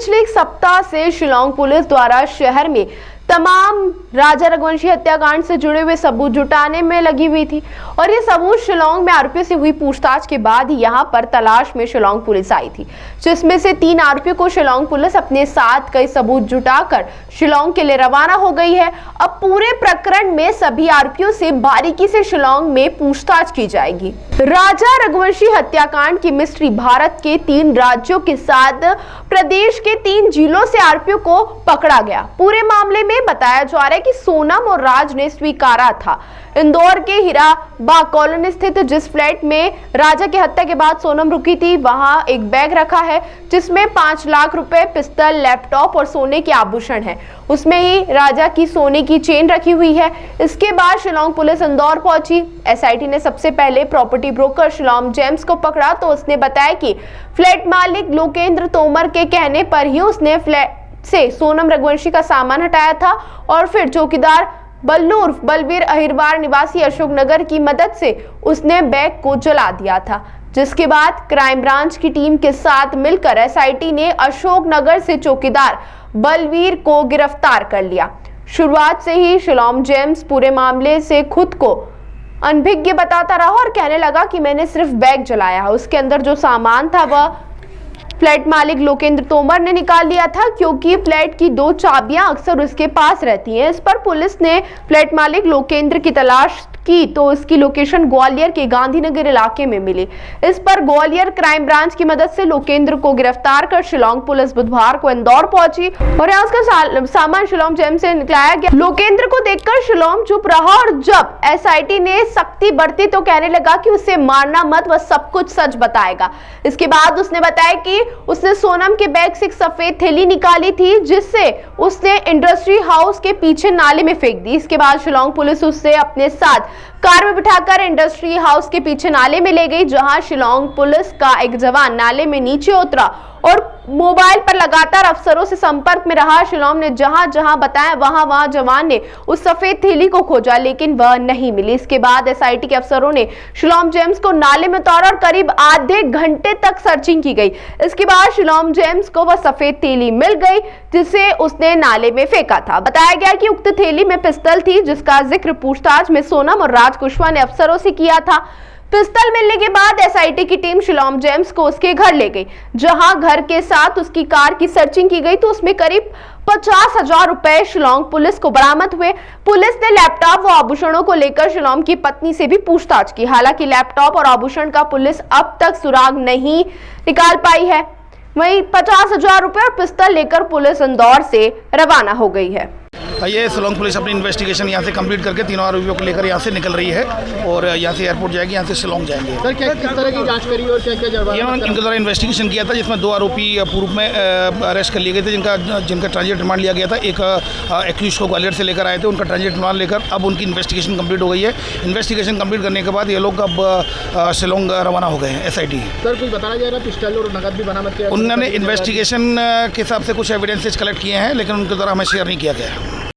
पिछले एक सप्ताह से शिलांग पुलिस द्वारा शहर में तमाम राजा रघुवंशी हत्याकांड से जुड़े हुए सबूत जुटाने में लगी हुई थी और ये सबूत शिलांग में आरोपियों से हुई पूछताछ के बाद ही यहाँ पर तलाश में शिलांग पुलिस आई थी, जिसमें से 3 आरोपियों को शिलांग पुलिस अपने साथ कई सबूत जुटाकर शिलांग के लिए रवाना हो गई है। अब पूरे प्रकरण में सभी आरोपियों से बारीकी से शिलांग में पूछताछ की जाएगी। राजा रघुवंशी हत्याकांड की मिस्ट्री भारत के 3 राज्यों के साथ प्रदेश के 3 जिलों से आरोपियों को पकड़ा गया। पूरे मामले में बताया जा रहा है कि सोनम और राज ने स्वीकारा था। इंदौर के हीराबाग कॉलोनी स्थित जिस फ्लैट में राजा की हत्या के बाद सोनम रुकी थी, वहां एक बैग रखा है जिसमें 5 लाख रुपए, पिस्तौल, लैपटॉप और सोने के आभूषण है। उसमें ही राजा की सोने की चेन रखी हुई है। इसके बाद शिलांग पुलिस इंदौर पहुंची। एसआईटी ने सबसे पहले प्रॉपर्टी ब्रोकर शिलांग जेम्स को पकड़ा तो उसने बताया कि फ्लैट मालिक लोकेंद्र तोमर के कहने पर ही उसने फ्लैट से सोनम रघुवंशी का सामान हटाया था और फिर चौकीदार बल्लू उर्फ बलबीर अहिरवार निवासी अशोकनगर की मदद से उसने बैग को जला दिया था, जिसके बाद क्राइम ब्रांच की टीम के साथ मिलकर एसआईटी ने अशोकनगर से चौकीदार बलबीर को गिरफ्तार कर लिया। शुरुआत से ही शिलांग जेम्स पूरे मामले से खुद को अनभिज्ञ बताता रहा और कहने लगा कि मैंने सिर्फ बैग जलाया। उसके अंदर जो सामान था वह फ्लैट मालिक लोकेंद्र तोमर ने निकाल लिया था, क्योंकि फ्लैट की 2 चाबियां अक्सर उसके पास रहती हैं। इस पर पुलिस ने फ्लैट मालिक लोकेंद्र की तलाश की तो उसकी लोकेशन ग्वालियर के गांधीनगर इलाके में मिली। इस पर ग्वालियर क्राइम ब्रांच की मदद से लोकेंद्र को गिरफ्तार कर शिलांग पुलिस बुधवार को इंदौर पहुंची और यहाँ उसका सामान शिलांग जेम्स से निकलाया गया। लोकेंद्र को देखकर शिलांग चुप रहा और जब एसआईटी ने सख्ती बरती तो कहने लगा कि उसे मारना मत, वह सब कुछ सच बताएगा। इसके बाद उसने बताया कि उसने सोनम के बैग से एक सफेद थैली निकाली थी जिससे उसने इंडस्ट्री हाउस के पीछे नाले में फेंक दी। इसके बाद शिलांग पुलिस उससे अपने साथ कार में बिठाकर इंडस्ट्री हाउस के पीछे नाले में ले गई, जहां शिलांग पुलिस का एक जवान नाले में नीचे उतरा और मोबाइल पर लगातार अफसरों से संपर्क में रहा। शिलांग ने जहां जहां बताया वहां जवान ने उस सफेद थैली को खोजा, लेकिन वह नहीं मिली। इसके बाद एसआईटी के अफसरों ने शिलांग जेम्स को नाले में उतारा और करीब आधे घंटे तक सर्चिंग की गई। इसके बाद शिलांग जेम्स को वह सफेद थैली मिल गई जिसे उसने नाले में फेंका था। बताया गया कि उक्त थैली में पिस्तौल थी, जिसका जिक्र पूछताछ में सोनम और राज कुशवाहा ने अफसरों से किया था। पिस्तौल मिलने के बाद एसआईटी की टीम शिलांग जेम्स को उसके घर ले गई, जहां घर के साथ उसकी कार की सर्चिंग की गई तो उसमें करीब 50,000 रुपए शिलांग पुलिस को बरामद हुए। पुलिस ने लैपटॉप व आभूषणों को लेकर शिलांग की पत्नी से भी पूछताछ की। हालांकि लैपटॉप और आभूषण का पुलिस अब तक सुराग नहीं निकाल पाई है। वहीं 50,000 रुपए और पिस्तौल लेकर पुलिस इंदौर से रवाना हो गई है। ये शिलांग पुलिस अपनी इन्वेस्टिगेशन यहाँ से कंप्लीट करके 3 आरोपियों को लेकर यहाँ से निकल रही है और यहाँ से एयरपोर्ट जाएगी, यहाँ से शिलांग जाएंगे। सर, किस तरह की जांच करी और क्या इन्होंने इनके द्वारा इन्वेस्टिगेशन किया था, जिसमें 2 आरोपी पूर्व में अरेस्ट कर लिए गए थे, जिनका ट्रांजिट रिमांड लिया गया था। एक एक्यूज को ग्वालियर से लेकर आए थे, उनका ट्रांजिट रिमांड लेकर अब उनकी इन्वेस्टिगेशन कंप्लीट हो गई है। इन्वेस्टिगेशन कंप्लीट करने के बाद ये लोग अब शिलांग रवाना हो गए हैं एसआईटी। सर, कुछ बताया जा रहा है पिस्टल और नकद भी बरामद किया? उन्होंने इन्वेस्टिगेशन के हिसाब से कुछ एविडेंसेज कलेक्ट किए हैं, लेकिन उनके द्वारा हमें शेयर नहीं किया गया।